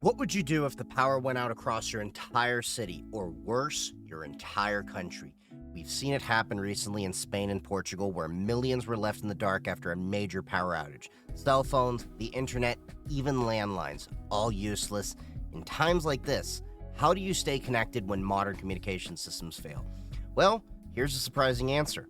What would you do if the power went out across your entire city, or worse, your entire country? We've seen it happen recently in Spain and Portugal, where millions were left in the dark after a major power outage. Cell phones, the internet, even landlines, all useless. In times like this, how do you stay connected when modern communication systems fail? Well, here's a surprising answer.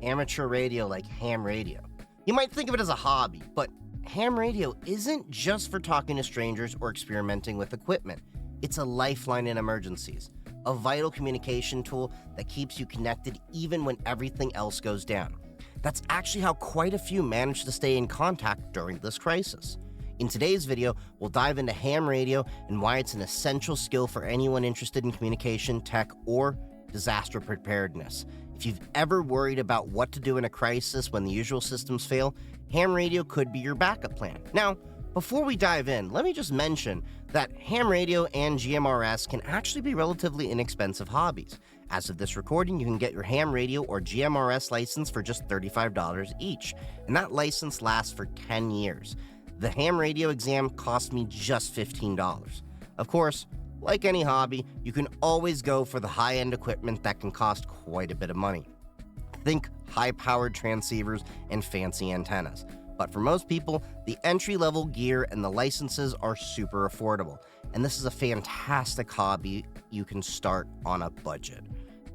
Amateur radio like ham radio. You might think of it as a hobby, but ham radio isn't just for talking to strangers or experimenting with equipment. It's a lifeline in emergencies, a vital communication tool that keeps you connected even when everything else goes down. That's actually how quite a few managed to stay in contact during this crisis. In today's video, we'll dive into ham radio and why it's an essential skill for anyone interested in communication, tech, or disaster preparedness. If you've ever worried about what to do in a crisis when the usual systems fail, ham radio could be your backup plan. Now, before we dive in, let me just mention that ham radio and GMRS can actually be relatively inexpensive hobbies. As of this recording, you can get your ham radio or GMRS license for just $35 each, and that license lasts for 10 years. The ham radio exam cost me just $15. Of course, like any hobby, you can always go for the high-end equipment that can cost quite a bit of money. Think high-powered transceivers and fancy antennas. But for most people, the entry-level gear and the licenses are super affordable. And this is a fantastic hobby you can start on a budget.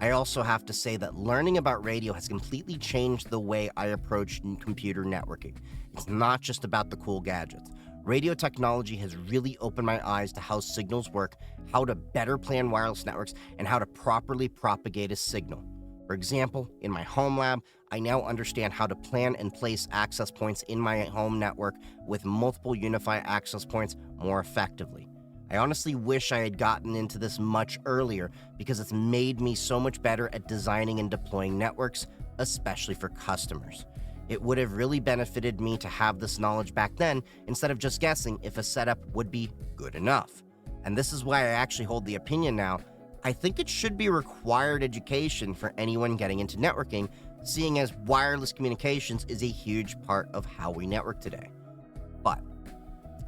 I also have to say that learning about radio has completely changed the way I approach computer networking. It's not just about the cool gadgets. Radio technology has really opened my eyes to how signals work, how to better plan wireless networks, and how to properly propagate a signal. For example, in my home lab, I now understand how to plan and place access points in my home network with multiple unified access points more effectively. I honestly wish I had gotten into this much earlier because it's made me so much better at designing and deploying networks, especially for customers. It would have really benefited me to have this knowledge back then instead of just guessing if a setup would be good enough. And this is why I actually hold the opinion now. I think it should be required education for anyone getting into networking, seeing as wireless communications is a huge part of how we network today. But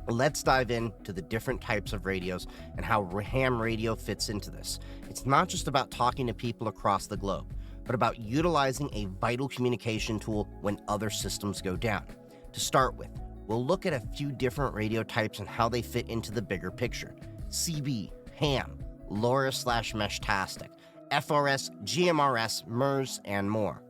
let's dive into the different types of radios and how ham radio fits into this. It's not just about talking to people across the globe, but about utilizing a vital communication tool when other systems go down. To start with, we'll look at a few different radio types and how they fit into the bigger picture. CB, ham, LoRa/Meshtastic, FRS, GMRS, MERS, and more.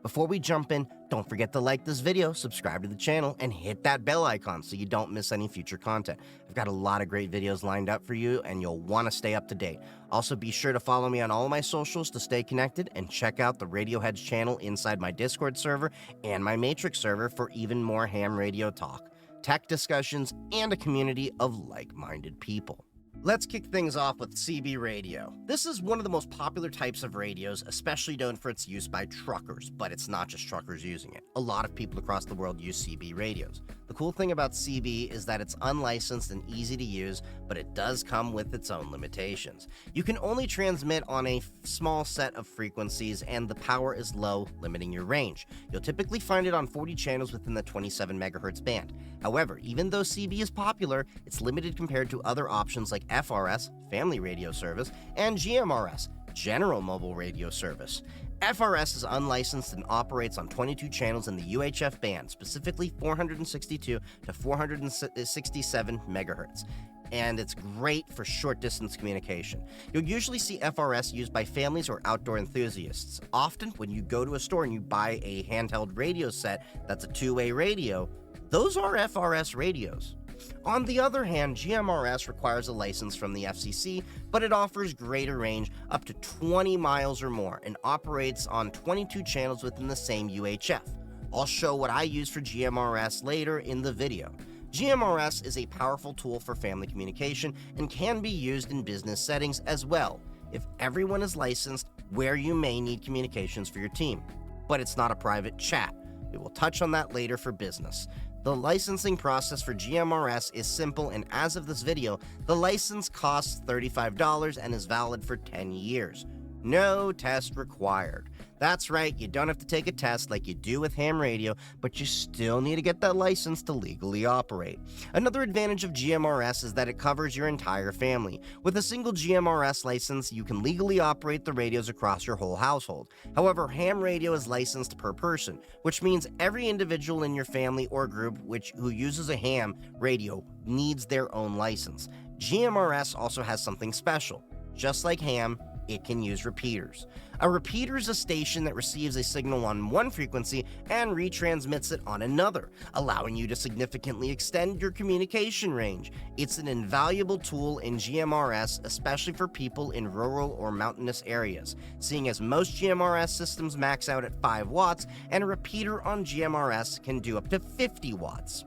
Before we jump in, don't forget to like this video, subscribe to the channel, and hit that bell icon so you don't miss any future content. I've got a lot of great videos lined up for you, and you'll want to stay up to date. Also, be sure to follow me on all of my socials to stay connected, and check out the Radioheads channel inside my Discord server and my Matrix server for even more ham radio talk, tech discussions, and a community of like-minded people. Let's kick things off with CB radio. This is one of the most popular types of radios, especially known for its use by truckers, but it's not just truckers using it. A lot of people across the world use CB radios. The cool thing about CB is that it's unlicensed and easy to use, but it does come with its own limitations. You can only transmit on a small set of frequencies, and the power is low, limiting your range. You'll typically find it on 40 channels within the 27 MHz band. However, even though CB is popular, it's limited compared to other options like FRS, Family Radio Service, and GMRS, General Mobile Radio Service. FRS is unlicensed and operates on 22 channels in the UHF band, specifically 462 to 467 MHz. And it's great for short-distance communication. You'll usually see FRS used by families or outdoor enthusiasts. Often, when you go to a store and you buy a handheld radio set that's a two-way radio, those are FRS radios. On the other hand, GMRS requires a license from the FCC, but it offers greater range, up to 20 miles or more, and operates on 22 channels within the same UHF. I'll show what I use for GMRS later in the video. GMRS is a powerful tool for family communication and can be used in business settings as well, if everyone is licensed, where you may need communications for your team. But it's not a private chat. We will touch on that later for business. The licensing process for GMRS is simple, and as of this video, the license costs $35 and is valid for 10 years. No test required. That's right, you don't have to take a test like you do with ham radio, but you still need to get that license to legally operate. Another advantage of GMRS is that it covers your entire family. With a single GMRS license, you can legally operate the radios across your whole household. However, ham radio is licensed per person, which means every individual in your family or group who uses a ham radio needs their own license. GMRS also has something special. Just like ham, it can use repeaters. A repeater is a station that receives a signal on one frequency and retransmits it on another, allowing you to significantly extend your communication range. It's an invaluable tool in GMRS, especially for people in rural or mountainous areas, seeing as most GMRS systems max out at 5 watts, and a repeater on GMRS can do up to 50 watts.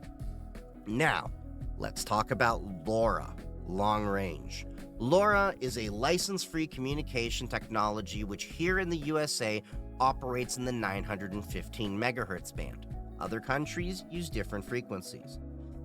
Now, let's talk about LoRa, long range. LoRa is a license-free communication technology which here in the USA operates in the 915 megahertz band. Other countries use different frequencies.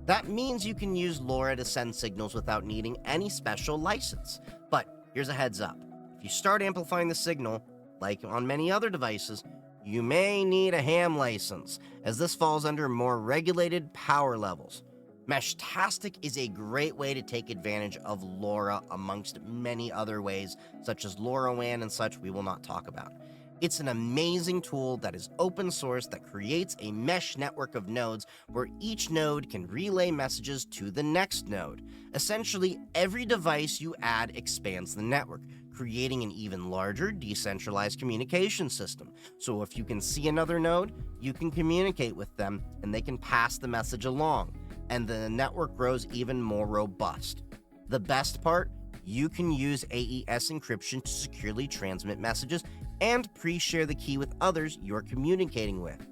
That means you can use LoRa to send signals without needing any special license. But here's a heads up. If you start amplifying the signal, like on many other devices, you may need a ham license, as this falls under more regulated power levels. Meshtastic is a great way to take advantage of LoRa amongst many other ways, such as LoRaWAN and such we will not talk about. It's an amazing tool that is open source that creates a mesh network of nodes where each node can relay messages to the next node. Essentially, every device you add expands the network, creating an even larger decentralized communication system. So if you can see another node, you can communicate with them and they can pass the message along, and the network grows even more robust. The best part? You can use AES encryption to securely transmit messages and pre-share the key with others you're communicating with.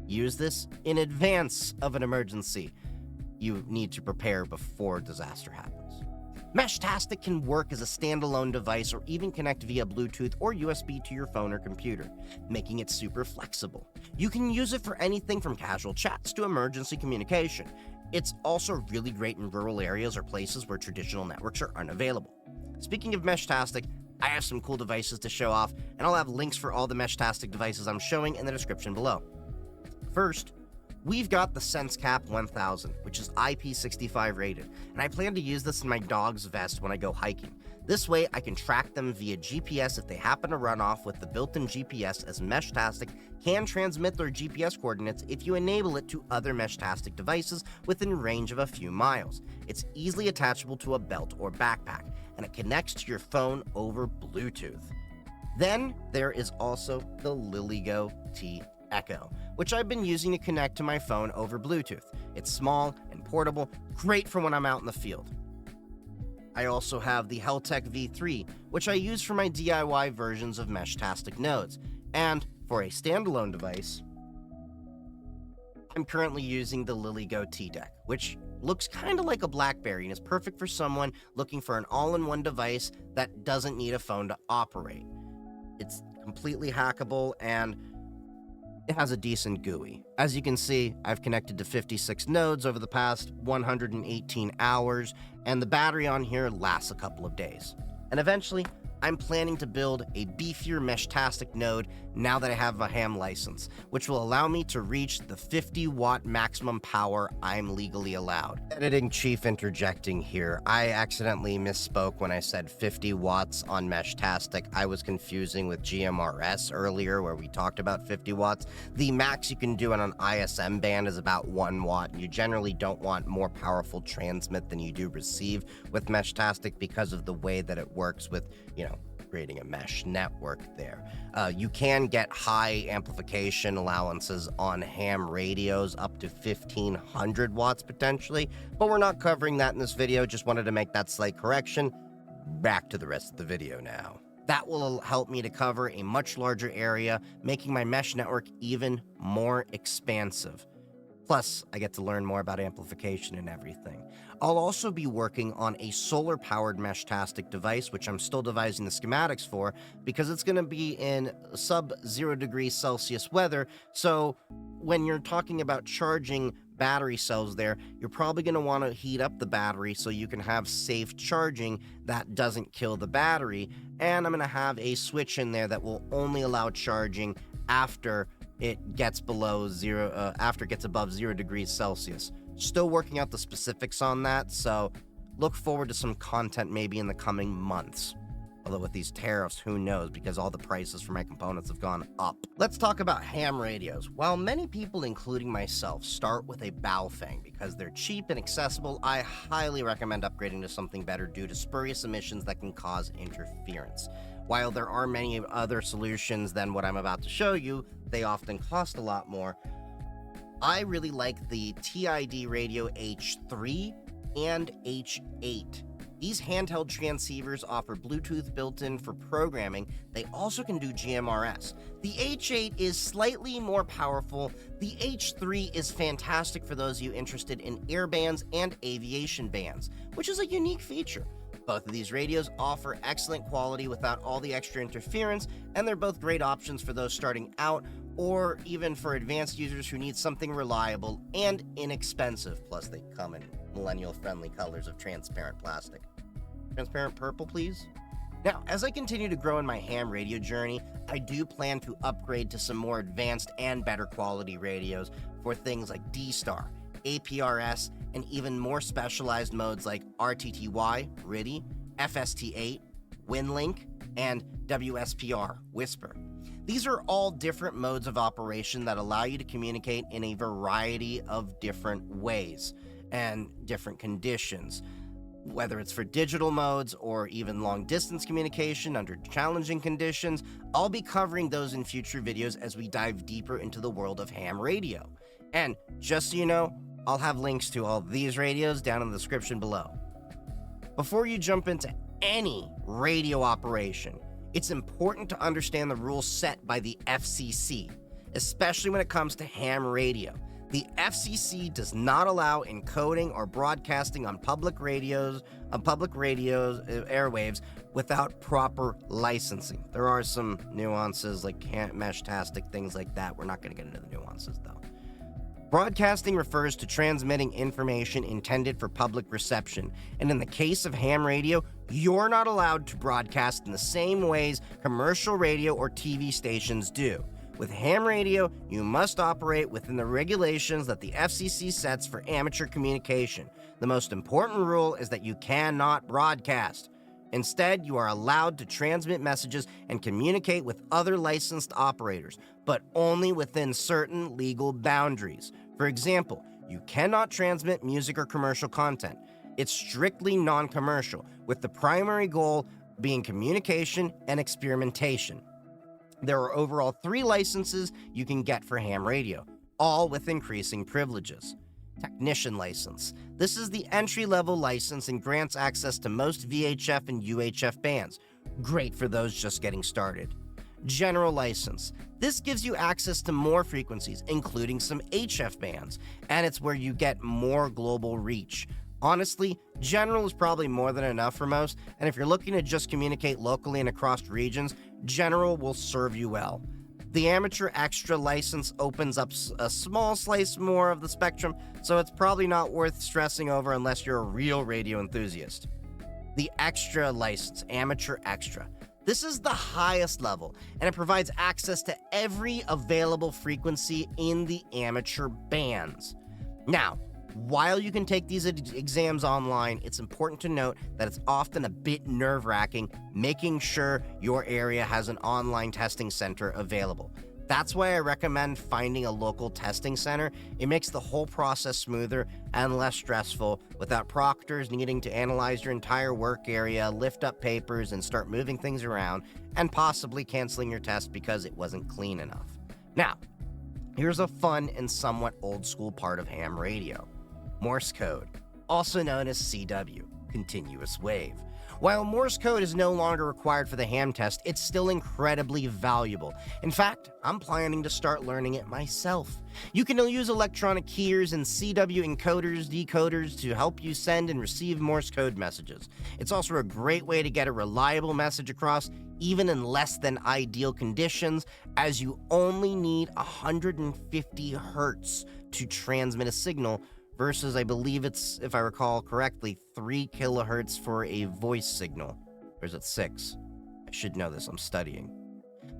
Use this in advance of an emergency. You need to prepare before disaster happens. Meshtastic can work as a standalone device or even connect via Bluetooth or USB to your phone or computer, making it super flexible. You can use it for anything from casual chats to emergency communication. It's also really great in rural areas or places where traditional networks are unavailable. Speaking of Meshtastic, I have some cool devices to show off, and I'll have links for all the Meshtastic devices I'm showing in the description below. First, we've got the SenseCap 1000, which is IP65 rated, and I plan to use this in my dog's vest when I go hiking. This way, I can track them via GPS if they happen to run off with the built-in GPS, as Meshtastic can transmit their GPS coordinates if you enable it to other Meshtastic devices within range of a few miles. It's easily attachable to a belt or backpack, and it connects to your phone over Bluetooth. Then, there is also the Lilygo T-Echo, which I've been using to connect to my phone over Bluetooth. It's small and portable, great for when I'm out in the field. I also have the Heltec V3, which I use for my DIY versions of Meshtastic nodes. And for a standalone device, I'm currently using the Lilygo T-Deck, which looks kind of like a BlackBerry and is perfect for someone looking for an all-in-one device that doesn't need a phone to operate. It's completely hackable and it has a decent GUI. As you can see, I've connected to 56 nodes over the past 118 hours, and the battery on here lasts a couple of days. And eventually, I'm planning to build a beefier Meshtastic node now that I have a ham license, which will allow me to reach the 50-watt maximum power I'm legally allowed. Editing chief interjecting here. I accidentally misspoke when I said 50 watts on Meshtastic. I was confusing with GMRS earlier where we talked about 50 watts. The max you can do on an ISM band is about 1 watt. You generally don't want more powerful transmit than you do receive with Meshtastic because of the way that it works with, creating a mesh network there. You can get high amplification allowances on ham radios up to 1500 watts potentially, but we're not covering that in this video. Just wanted to make that slight correction. Back to the rest of the video now. That will help me to cover a much larger area, making my mesh network even more expansive. Plus, I get to learn more about amplification and everything. I'll also be working on a solar-powered Meshtastic device, which I'm still devising the schematics for, because it's going to be in sub-0 degrees Celsius weather, so when you're talking about charging battery cells there, you're probably going to want to heat up the battery so you can have safe charging that doesn't kill the battery. And I'm going to have a switch in there that will only allow charging after it gets above 0 degrees Celsius. Still working out the specifics on that, so look forward to some content maybe in the coming months. Although with these tariffs, who knows, because all the prices for my components have gone up. Let's talk about ham radios. While many people, including myself, start with a Baofeng because they're cheap and accessible, I highly recommend upgrading to something better due to spurious emissions that can cause interference. While there are many other solutions than what I'm about to show you, they often cost a lot more. I really like the TID Radio H3 and H8. These handheld transceivers offer Bluetooth built-in for programming. They also can do GMRS. The H8 is slightly more powerful. The H3 is fantastic for those of you interested in air bands and aviation bands, which is a unique feature. Both of these radios offer excellent quality without all the extra interference, and they're both great options for those starting out or even for advanced users who need something reliable and inexpensive. Plus, they come in millennial-friendly colors of transparent plastic. Transparent purple, please? Now, as I continue to grow in my ham radio journey, I do plan to upgrade to some more advanced and better quality radios for things like D-Star, APRS, and even more specialized modes like RTTY, RTTY, FST8, WinLink, and WSPR, Whisper. These are all different modes of operation that allow you to communicate in a variety of different ways and different conditions, whether it's for digital modes or even long-distance communication under challenging conditions. I'll be covering those in future videos as we dive deeper into the world of ham radio. And just so you know, I'll have links to all these radios down in the description below. Before you jump into any radio operation, it's important to understand the rules set by the FCC, especially when it comes to ham radio. The FCC does not allow encoding or broadcasting on public radios, airwaves without proper licensing. There are some nuances like Meshtastic, things like that. We're not going to get into the nuances though. Broadcasting refers to transmitting information intended for public reception, and in the case of ham radio, you're not allowed to broadcast in the same ways commercial radio or TV stations do. With ham radio, you must operate within the regulations that the FCC sets for amateur communication. The most important rule is that you cannot broadcast. Instead, you are allowed to transmit messages and communicate with other licensed operators, but only within certain legal boundaries. For example, you cannot transmit music or commercial content. It's strictly non-commercial, with the primary goal being communication and experimentation. There are overall 3 licenses you can get for ham radio, all with increasing privileges. Technician license. This is the entry-level license and grants access to most VHF and UHF bands. Great for those just getting started. General license. This gives you access to more frequencies, including some HF bands, and it's where you get more global reach. Honestly, general is probably more than enough for most, and if you're looking to just communicate locally and across regions, general will serve you well. The amateur extra license opens up a small slice more of the spectrum, so it's probably not worth stressing over unless you're a real radio enthusiast. The extra license, amateur extra. This is the highest level, and it provides access to every available frequency in the amateur bands. Now, while you can take these exams online, it's important to note that it's often a bit nerve-wracking making sure your area has an online testing center available. That's why I recommend finding a local testing center. It makes the whole process smoother and less stressful without proctors needing to analyze your entire work area, lift up papers, and start moving things around, and possibly canceling your test because it wasn't clean enough. Now, here's a fun and somewhat old-school part of ham radio. Morse code, also known as CW. continuous wave. While Morse code is no longer required for the ham test, it's still incredibly valuable. In fact, I'm planning to start learning it myself. You can use electronic keyers and CW encoders, decoders to help you send and receive Morse code messages. It's also a great way to get a reliable message across, even in less than ideal conditions, as you only need 150 hertz to transmit a signal, versus, I believe it's, if I recall correctly, 3 kilohertz for a voice signal. Or is it 6? I should know this, I'm studying.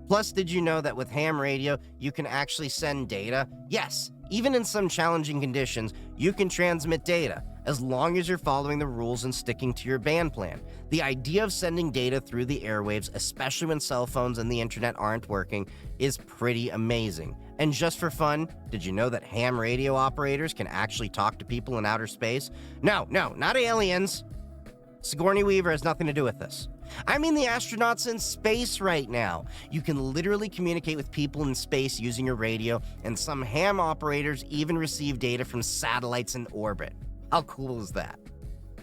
Plus, did you know that with ham radio, you can actually send data? Yes, even in some challenging conditions, you can transmit data, as long as you're following the rules and sticking to your band plan. The idea of sending data through the airwaves, especially when cell phones and the internet aren't working, is pretty amazing. And just for fun, did you know that ham radio operators can actually talk to people in outer space? No, not aliens. Sigourney Weaver has nothing to do with this. I mean the astronauts in space right now. You can literally communicate with people in space using your radio, and some ham operators even receive data from satellites in orbit. How cool is that?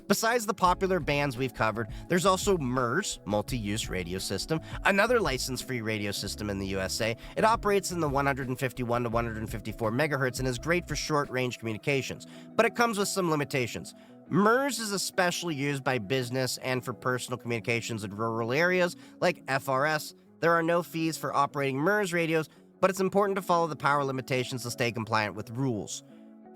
Besides the popular bands we've covered, there's also MURS, Multi-Use Radio System, another license-free radio system in the USA. It operates in the 151 to 154 megahertz and is great for short-range communications, but it comes with some limitations. MURS is especially used by business and for personal communications in rural areas like FRS. There are no fees for operating MURS radios, but it's important to follow the power limitations to stay compliant with rules.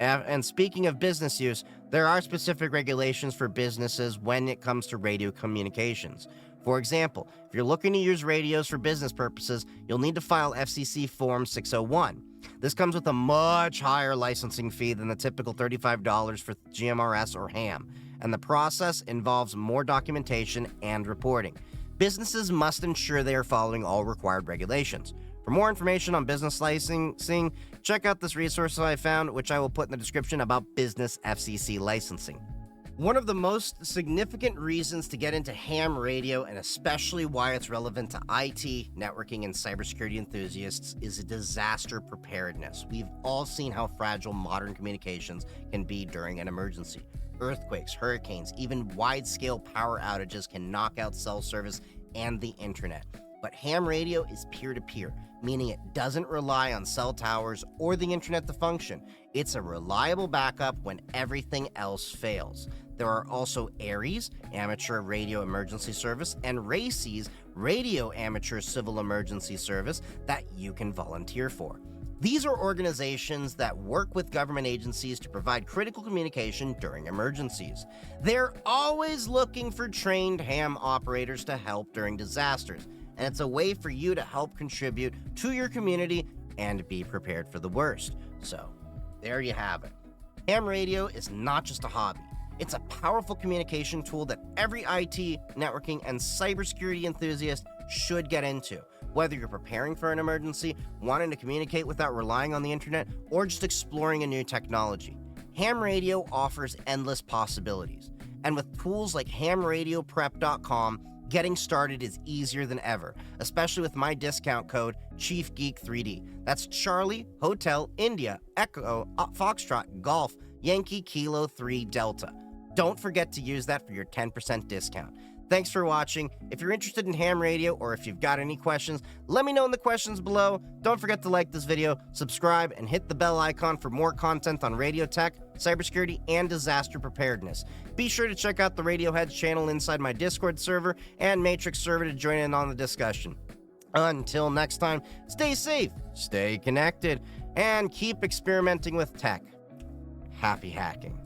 And speaking of business use, there are specific regulations for businesses when it comes to radio communications. For example, if you're looking to use radios for business purposes, you'll need to file FCC Form 601. This comes with a much higher licensing fee than the typical $35 for GMRS or ham, and the process involves more documentation and reporting. Businesses must ensure they are following all required regulations. For more information on business licensing, check out this resource I found, which I will put in the description, about business FCC licensing. One of the most significant reasons to get into ham radio, and especially why it's relevant to IT, networking, and cybersecurity enthusiasts, is disaster preparedness. We've all seen how fragile modern communications can be during an emergency. Earthquakes, hurricanes, even wide-scale power outages can knock out cell service and the internet. But ham radio is peer-to-peer, meaning it doesn't rely on cell towers or the internet to function. It's a reliable backup when everything else fails. There are also ARES, Amateur Radio Emergency Service, and RACES, Radio Amateur Civil Emergency Service, that you can volunteer for. These are organizations that work with government agencies to provide critical communication during emergencies. They're always looking for trained ham operators to help during disasters, and it's a way for you to help contribute to your community and be prepared for the worst. So, there you have it. Ham radio is not just a hobby. It's a powerful communication tool that every IT, networking, and cybersecurity enthusiast should get into. Whether you're preparing for an emergency, wanting to communicate without relying on the internet, or just exploring a new technology, ham radio offers endless possibilities. And with tools like hamradioprep.com, getting started is easier than ever, especially with my discount code ChiefGeek3D. That's Charlie, Hotel, India, Echo, Foxtrot, Golf, Yankee, Kilo 3, Delta. Don't forget to use that for your 10% discount. Thanks for watching. If you're interested in ham radio, or if you've got any questions, let me know in the questions below. Don't forget to like this video, subscribe, and hit the bell icon for more content on radio tech, cybersecurity, and disaster preparedness. Be sure to check out the Radiohead's channel inside my Discord server and Matrix server to join in on the discussion. Until next time, stay safe, stay connected, and keep experimenting with tech. Happy hacking.